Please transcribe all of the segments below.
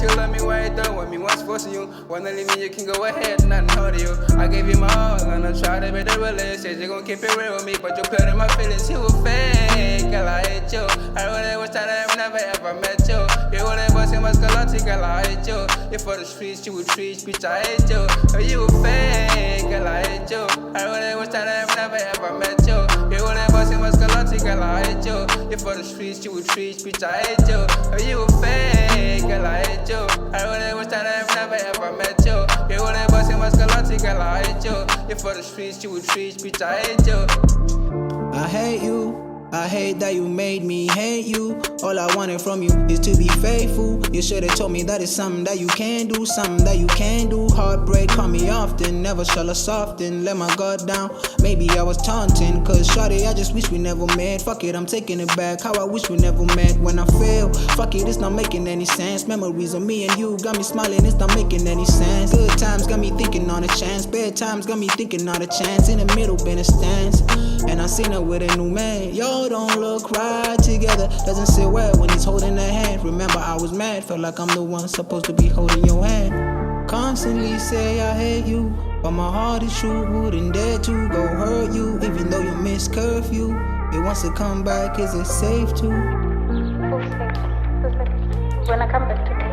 that you love me, why you don't want me, what's forcing you? Wanna leave me, you can go ahead, nothing hurting you. I gave you my all, and I tried to be the realest. Said you gon' keep it real with me, but you put in my feelings, you a fake, girl, I hate you. I really wish that I never ever met you. You really bustin' muscularity, girl, I hate you. You for the streets, you a trees, bitch, I hate you. Oh, you a fake, girl, I hate you. I really wish that I never ever met you. You really bustin' muscularity, girl, I hate you. You for the streets, you a trees, bitch, I hate you. Oh, you a fake, girl, I hate you. I really wish that I never ever met you. You really bustin' muscularity, girl, I hate you. You for the streets, you a trees, bitch, I hate you. I hate you. I hate that you made me hate you. All I wanted from you is to be faithful. You should've told me that it's something that you can do, something that you can do. Heartbreak caught me often, never shall I soften. Let my guard down, maybe I was taunting. Cause shawty, I just wish we never met. Fuck it, I'm taking it back, how I wish we never met. When I fail, fuck it, it's not making any sense. Memories of me and you got me smiling, it's not making any sense. Good times got me thinking on a chance, bad times got me thinking on a chance. In the middle been a stance, and I seen her with a new man. Y'all don't look right together, doesn't sit well when he's holding her hand. Remember I was mad, felt like I'm the one supposed to be holding your hand. Constantly say I hate you, but my heart is true, wouldn't dare to go hurt you. Even though you miss curfew, it wants to come back, is it safe to? Who's safe? When I come back to me,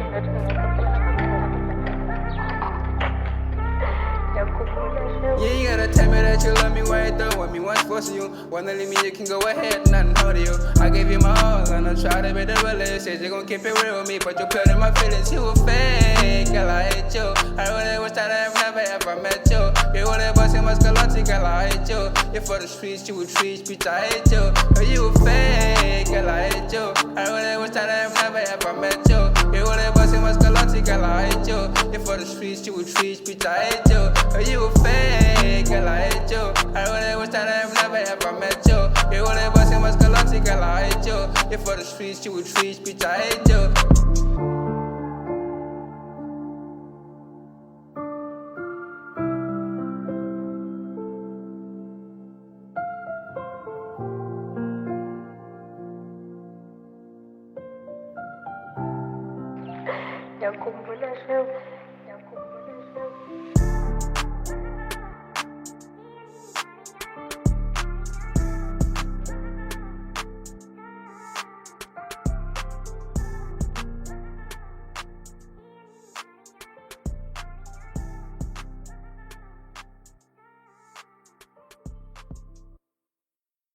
Yeah, you gotta tell me that you love me, why you don't want me, what's forcing you? Wanna leave me, you can go ahead, nothing hurting you. I gave you my all, and I tried to be the realest. Said you gon' keep it real with me, but you put in my feelings, you a fake, girl, I hate you. I really wish that I never ever met you. You really bustin' muscularity, girl, I hate you. You for the streets, you a trees, bitch, I hate you. Oh, you a fake, girl, I hate you. I really wish that I never ever met you. You really bustin' muscularity, girl, I hate you. You for the streets, you a trees, bitch, I hate you. Oh, you a fake, girl, I hate you. I really wish that I never ever met you. You really bustin' muscularity, girl, I hate you. You for the streets, you a trees, bitch, I hate you. yakhumbula shew.